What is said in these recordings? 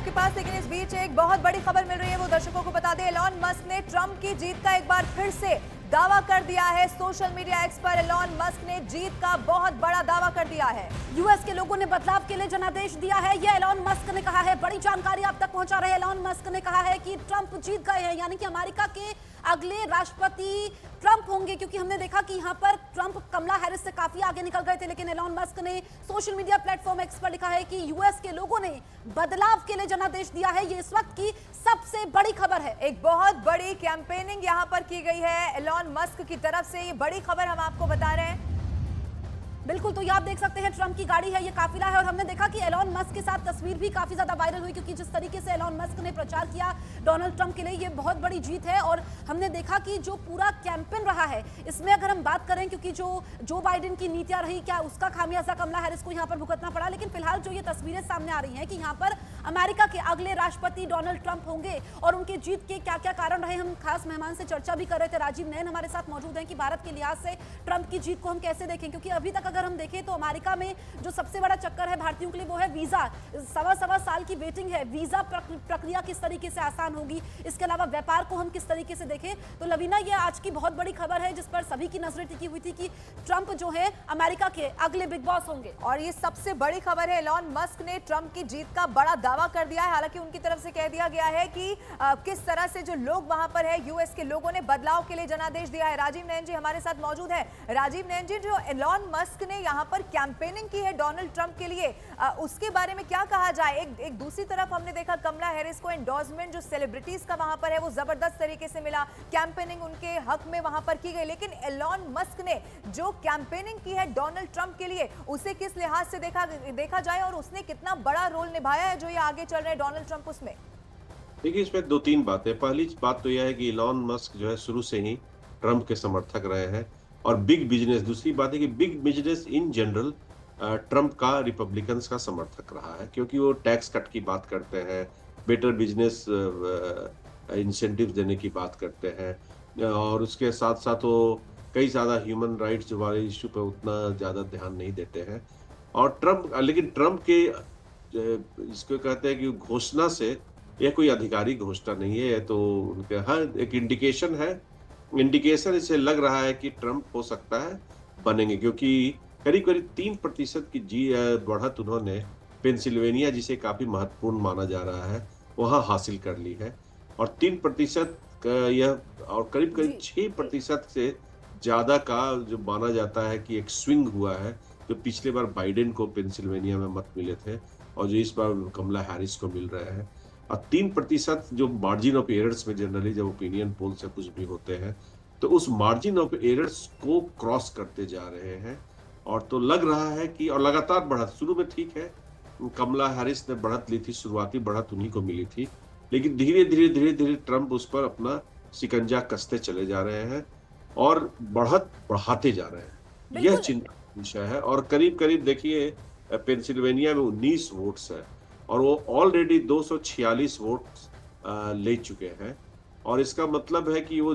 आपके पास, लेकिन इस बीच एक बहुत बड़ी खबर मिल रही है, वो दर्शकों को बता दें। एलॉन मस्क ने ट्रंप की जीत का एक बार फिर से दावा कर दिया है। सोशल मीडिया एक्स पर एलॉन मस्क ने जीत का बहुत बड़ा दावा कर दिया है। यूएस के लोगों ने बदलाव के लिए जनादेश दिया है, यह एलॉन मस्क ने कहा है। बड़ी जानकारी आप तक पहुंचा रहे एलॉन मस्क ने कहा है कि ट्रंप जीत गए हैं, यानी कि अमेरिका के अगले राष्ट्रपति ट्रंप होंगे, क्योंकि हमने देखा कि यहां पर ट्रंप कमला हैरिस से काफी आगे निकल गए थे। लेकिन एलॉन मस्क ने सोशल मीडिया प्लेटफॉर्म एक्स पर लिखा है कि यूएस के लोगों ने बदलाव के लिए जनादेश दिया है। ये इस वक्त की सबसे बड़ी खबर है। एक बहुत बड़ी कैंपेनिंग यहां पर की गई है एलॉन मस्क की तरफ से। ये बड़ी खबर हम आपको बता रहे हैं। बिल्कुल, तो ये आप देख सकते हैं ट्रंप की गाड़ी है, ये काफिला है। और हमने देखा कि एलॉन मस्क के साथ तस्वीर भी काफी ज्यादा वायरल हुई, क्योंकि जिस तरीके से एलॉन मस्क ने प्रचार किया डोनाल्ड ट्रंप के लिए, ये बहुत बड़ी जीत है। और हमने देखा कि जो पूरा कैंपेन रहा है, इसमें अगर हम बात करें, क्योंकि जो बाइडेन की नीतियां रही, क्या उसका खामियाजा कमला हैरिस को यहाँ पर भुगतना पड़ा। लेकिन फिलहाल जो ये तस्वीरें सामने आ रही हैं कि यहाँ पर अमेरिका के अगले राष्ट्रपति डोनाल्ड ट्रंप होंगे और उनके जीत के क्या क्या कारण रहे, हम खास मेहमान से चर्चा भी कर रहे थे। राजीव नयन हमारे साथ मौजूद हैं कि भारत के लिहाज से ट्रंप की जीत को हम कैसे देखें, क्योंकि अभी तक अगर हम देखें तो अमेरिका में जो सबसे बड़ा चक्कर है भारतीयों के लिए, वो है वीजा। सवा साल की वेटिंग है। वीजा प्रक्रिया किस तरीके से आसान होगी, इसके अलावा व्यापार को हम किस तरीके से देखें। तो लवीना, ये आज की बहुत बड़ी खबर है जिस पर सभी की नजरें टिकी हुई थी कि ट्रंप जो है अमेरिका के अगले बिग बॉस होंगे। और ये सबसे बड़ी खबर है, एलॉन मस्क ने ट्रंप की जीत का बड़ा दावा कर दिया है। हालांकि उनकी तरफ से कह दिया गया है कि किस तरह से जो लोग वहां पर है, यूएस के लोगों ने बदलाव के लिए जनादेश दिया है। राजीव नयन जी हमारे साथ मौजूद है। राजीव नयन जी, जो एलॉन मस्क ने यहां पर कैंपेनिंग की है डोनाल्ड ट्रंप के लिए, उसके बारे में क्या कहा जाए। एक दूसरी तरफ हमने देखा कमला हैरिस को एंडोर्समेंट जो सेलिब्रिटीज का वहां पर है वो जबरदस्त तरीके से मिला, कैंपेनिंग उनके हक में वहां पर की गई। लेकिन एलॉन मस्क ने जो कैंपेनिंग की है डोनाल्ड ट्रंप के लिए, उसे किस लिहाज से देखा जाए और उसने कितना बड़ा रोल निभाया है जो ये आगे चल रहे हैं डोनाल्ड ट्रंप उसमें। देखिए, इसमें दो तीन बातें। पहली बात तो यह है कि एलॉन मस्क जो है शुरू से ही ट्रंप के समर्थक रहे हैं और बिग बिजनेस, दूसरी बात है कि big business in general Trump का रिपब्लिकन्स का समर्थक रहा है, क्योंकि वो टैक्स कट की बात करते हैं, बेटर बिजनेस इंसेंटिव देने की बात करते हैं, और उसके साथ साथ वो कई ज़्यादा ह्यूमन राइट्स वाले इशू पे उतना ज़्यादा ध्यान नहीं देते हैं। और लेकिन ट्रंप के इसको कहते हैं कि घोषणा से यह कोई आधिकारिक घोषणा नहीं है, तो उनके हर एक इंडिकेशन इससे लग रहा है कि ट्रंप हो सकता है बनेंगे, क्योंकि करीब करीब 3% की बढ़त उन्होंने पेंसिल्वेनिया, जिसे काफी महत्वपूर्ण माना जा रहा है, वहां हासिल कर ली है। और 3% यह और करीब करीब 6% से ज्यादा का जो माना जाता है कि एक स्विंग हुआ है, जो पिछले बार बाइडेन को पेंसिल्वेनिया में मत मिले थे और जो इस बार कमला हैरिस को मिल रहे हैं। और 3% जो मार्जिन ऑफ एरर्स में जनरली जब ओपिनियन पोल से कुछ भी होते हैं, तो उस मार्जिन ऑफ एरर्स को क्रॉस करते जा रहे हैं। और तो लग रहा है कि, और लगातार बढ़त, शुरू में ठीक है कमला हैरिस ने बढ़त ली थी, शुरुआती बढ़त उन्हीं को मिली थी, लेकिन धीरे धीरे ट्रंप उस पर अपना शिकंजा कसते चले जा रहे हैं और बढ़त बढ़ाते जा रहे हैं। यह चिंता का विषय है। और करीब करीब देखिए, पेंसिल्वेनिया में 19 वोट्स है और वो ऑलरेडी 246 वोट्स ले चुके हैं। और इसका मतलब है कि वो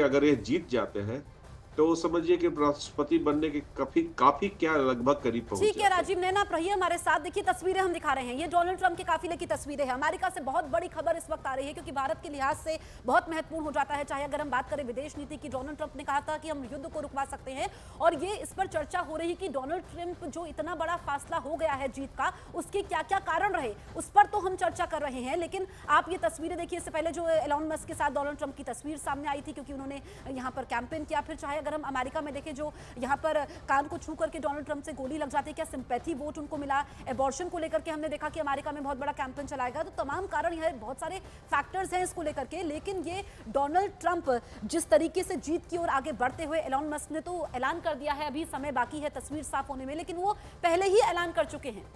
अगर ये जीत जाते हैं तो समझिए कि राष्ट्रपति बनने के काफी क्या लगभग करीब पहुंच ठीक है राजीव नैन, आप रहिए हमारे साथ। देखिए तस्वीरें हम दिखा रहे हैं, ये डोनाल्ड ट्रंप के काफिले की तस्वीरें हैं। अमेरिका से बहुत बड़ी खबर इस वक्त आ रही है, क्योंकि भारत के लिहाज से बहुत महत्वपूर्ण हो जाता है। चाहे अगर हम बात करें विदेश नीति की, डोनाल्ड ट्रंप ने कहा था कि हम युद्ध को रुकवा सकते हैं, और ये इस पर चर्चा हो रही है कि डोनाल्ड ट्रंप जो इतना बड़ा फासला हो गया है जीत का, उसके क्या क्या कारण रहे, उस पर तो हम चर्चा कर रहे हैं। लेकिन आप ये तस्वीरें देखिए, इससे पहले जो एलॉन मस्क के साथ डोनाल्ड ट्रंप की तस्वीर सामने आई थी, क्योंकि उन्होंने यहाँ पर कैंपेन किया। फिर चाहे अगर हम अमेरिका में देखें, जो यहाँ पर कान को छू करके डोनाल्ड ट्रंप से गोली लग जाती है, क्या सिंपैथी वोट उनको मिला। एबॉर्शन को लेकर के हमने देखा कि अमेरिका में बहुत बड़ा कैंपेन चलाएगा। तो तमाम कारण यह बहुत सारे फैक्टर्स हैं इसको लेकर के। लेकिन ये डोनाल्ड ट्रंप जिस तरीके से जीत की ओर आगे बढ़ते हुए, एलॉन मस्क ने तो ऐलान कर दिया है, अभी समय बाकी है तस्वीर साफ होने में, लेकिन वो पहले ही ऐलान कर चुके हैं।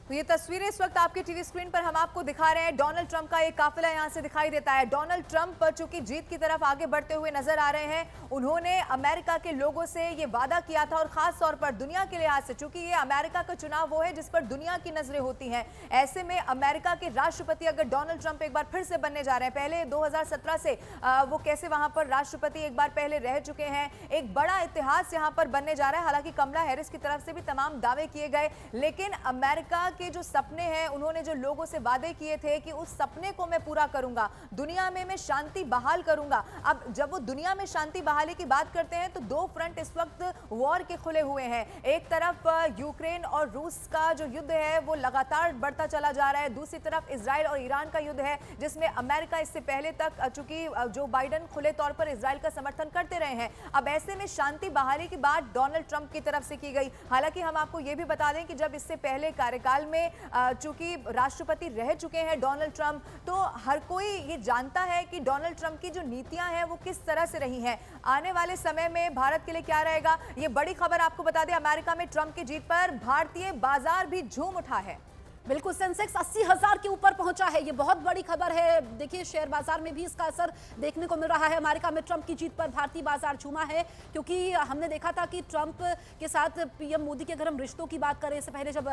तो ये तस्वीरें इस वक्त आपके टीवी स्क्रीन पर हम आपको दिखा रहे हैं। डोनाल्ड ट्रंप का एक काफिला यहां से दिखाई देता है। डोनाल्ड ट्रंप चूंकि जीत की तरफ आगे बढ़ते हुए नजर आ रहे हैं, उन्होंने अमेरिका के लोगों से ये वादा किया था, और खास तौर पर दुनिया के लिहाज से, चूंकि ये अमेरिका का चुनाव वो है जिस पर दुनिया की नजरें होती हैं, ऐसे में अमेरिका के राष्ट्रपति अगर डोनाल्ड ट्रंप एक बार फिर से बनने जा रहे हैं, पहले 2017 से वो कैसे वहां पर राष्ट्रपति एक बार पहले रह चुके हैं, एक बड़ा इतिहास यहां पर बनने जा रहा है। हालांकि कमला हैरिस की तरफ से भी तमाम दावे किए गए, लेकिन अमेरिका के जो सपने हैं, उन्होंने जो लोगों से वादे किए थे कि उस सपने को मैं पूरा करूंगा, दुनिया में मैं शांति बहाल करूंगा। अब जब वो दुनिया में शांति बहाली की बात करते हैं तो दो फ्रंट इस वक्त वॉर के खुले हुए हैं। एक तरफ यूक्रेन और रूस का जो युद्ध है वो लगातार बढ़ता चला जा रहा है, दूसरी तरफ इजराइल और ईरान का युद्ध है, जिसमें अमेरिका इससे पहले तक, चूंकि जो बाइडेन खुले तौर पर इजराइल का समर्थन करते रहे हैं, अब ऐसे में शांति बहाली की बात डोनाल्ड ट्रंप की तरफ से की गई। हालांकि हम आपको यह भी बता दें कि जब इससे पहले कार्यकाल में चूंकि राष्ट्रपति रह चुके हैं डोनाल्ड ट्रंप, तो हर कोई ये जानता है कि डोनाल्ड ट्रंप की जो नीतियां हैं वो किस तरह से रही हैं। आने वाले समय में भारत के लिए क्या रहेगा, ये बड़ी खबर आपको बता दें, अमेरिका में ट्रंप की जीत पर भारतीय बाजार भी झूम उठा है। बिल्कुल, सेंसेक्स 80,000 के ऊपर पहुंचा है, ये बहुत बड़ी खबर है। देखिए शेयर बाजार में भी इसका असर देखने को मिल रहा है। अमेरिका में ट्रंप की जीत पर भारतीय बाजार झूमा है, क्योंकि हमने देखा था कि ट्रंप के साथ पीएम मोदी के अगर हम रिश्तों की बात करें, इससे पहले जब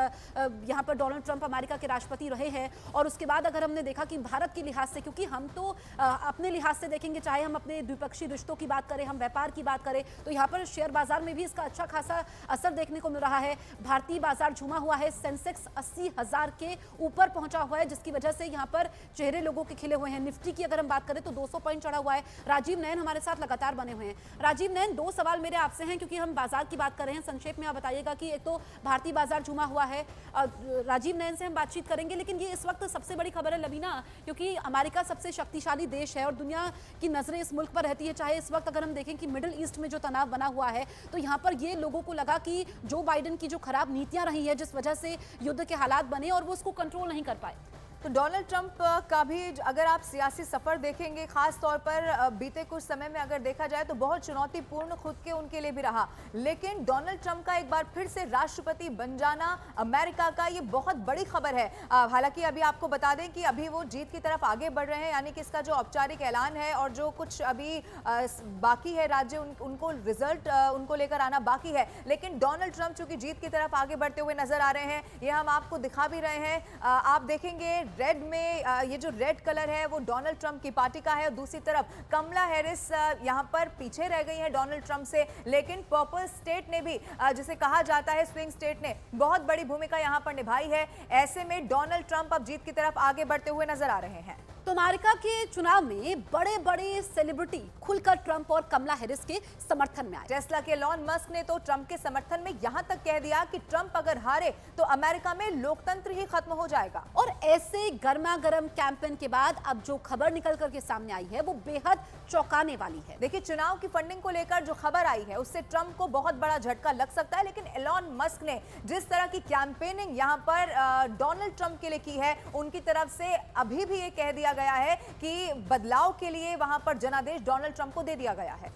यहां पर डोनाल्ड ट्रंप अमेरिका के राष्ट्रपति रहे हैं, और उसके बाद अगर हमने देखा कि भारत के लिहाज से, क्योंकि हम तो अपने लिहाज से देखेंगे, चाहे हम अपने द्विपक्षीय रिश्तों की बात करें, हम व्यापार की बात करें, तो यहाँ पर शेयर बाजार में भी इसका अच्छा खासा असर देखने को मिल रहा है। भारतीय बाजार झूमा हुआ है, सेंसेक्स 80,000 के ऊपर पहुंचा हुआ है, जिसकी वजह से यहां पर चेहरे लोगों के खिले हुए हैं। निफ्टी की अगर हम बात करें तो 200 पॉइंट चढ़ा हुआ है। राजीव नयन हमारे साथ लगातार बने हुए हैं। राजीव नयन, दो सवाल मेरे आपसे हैं, क्योंकि हम बाजार की बात कर रहे हैं। संक्षेप में आप बताइएगा कि एक तो भारतीय बाजार झूमा हुआ है, राजीव नयन से हम बातचीत करेंगे, लेकिन ये इस वक्त सबसे बड़ी खबर है लवीना, क्योंकि अमेरिका सबसे शक्तिशाली देश है और दुनिया की नजरें इस मुल्क पर रहती है। चाहे इस वक्त अगर हम देखें कि मिडिल ईस्ट में जो तनाव बना हुआ है, तो यहाँ पर ये लोगों को लगा कि जो बाइडेन की जो खराब नीतियां रही है, जिस वजह से युद्ध के हालात बने और वो उसको कंट्रोल नहीं कर पाए। तो डोनाल्ड ट्रंप का भी अगर आप सियासी सफर देखेंगे, खास तौर पर बीते कुछ समय में अगर देखा जाए तो बहुत चुनौतीपूर्ण खुद के उनके लिए भी रहा, लेकिन डोनाल्ड ट्रंप का एक बार फिर से राष्ट्रपति बन जाना अमेरिका का, ये बहुत बड़ी खबर है। हालांकि अभी आपको बता दें कि अभी वो जीत की तरफ आगे बढ़ रहे हैं, यानी कि इसका जो औपचारिक ऐलान है और जो कुछ अभी बाकी है राज्य, उनको रिजल्ट उनको लेकर आना बाकी है, लेकिन डोनाल्ड ट्रंप चूंकि जीत की तरफ आगे बढ़ते हुए नजर आ रहे हैं, ये हम आपको दिखा भी रहे हैं। आप देखेंगे रेड में ये जो रेड कलर है वो डोनाल्ड ट्रंप की पार्टी का है, और दूसरी तरफ कमला हैरिस यहां पर पीछे रह गई है डोनाल्ड ट्रंप से, लेकिन पर्पल स्टेट ने भी, जिसे कहा जाता है स्विंग स्टेट ने, बहुत बड़ी भूमिका यहां पर निभाई है। ऐसे में डोनाल्ड ट्रंप अब जीत की तरफ आगे बढ़ते हुए नजर आ रहे हैं। तो अमेरिका के चुनाव में बड़े बड़े सेलिब्रिटी खुलकर ट्रंप और कमला हैरिस के समर्थन में आए। टेस्ला के एलॉन मस्क ने तो ट्रंप के समर्थन में यहां तक कह दिया कि ट्रंप अगर हारे तो अमेरिका में लोकतंत्र ही खत्म हो जाएगा। और ऐसे गर्मा गर्म कैंपेन के बाद अब जो खबर निकल करके सामने आई है वो बेहद चौंकाने वाली है। देखिए, चुनाव की फंडिंग को लेकर जो खबर आई है उससे ट्रंप को बहुत बड़ा झटका लग सकता है, लेकिन एलॉन मस्क ने जिस तरह की कैंपेनिंग यहां पर डोनाल्ड ट्रंप के लिए की है, उनकी तरफ से अभी भी ये कह दिया गया है कि बदलाव के लिए वहां पर जनादेश डोनाल्ड ट्रंप को दे दिया गया है।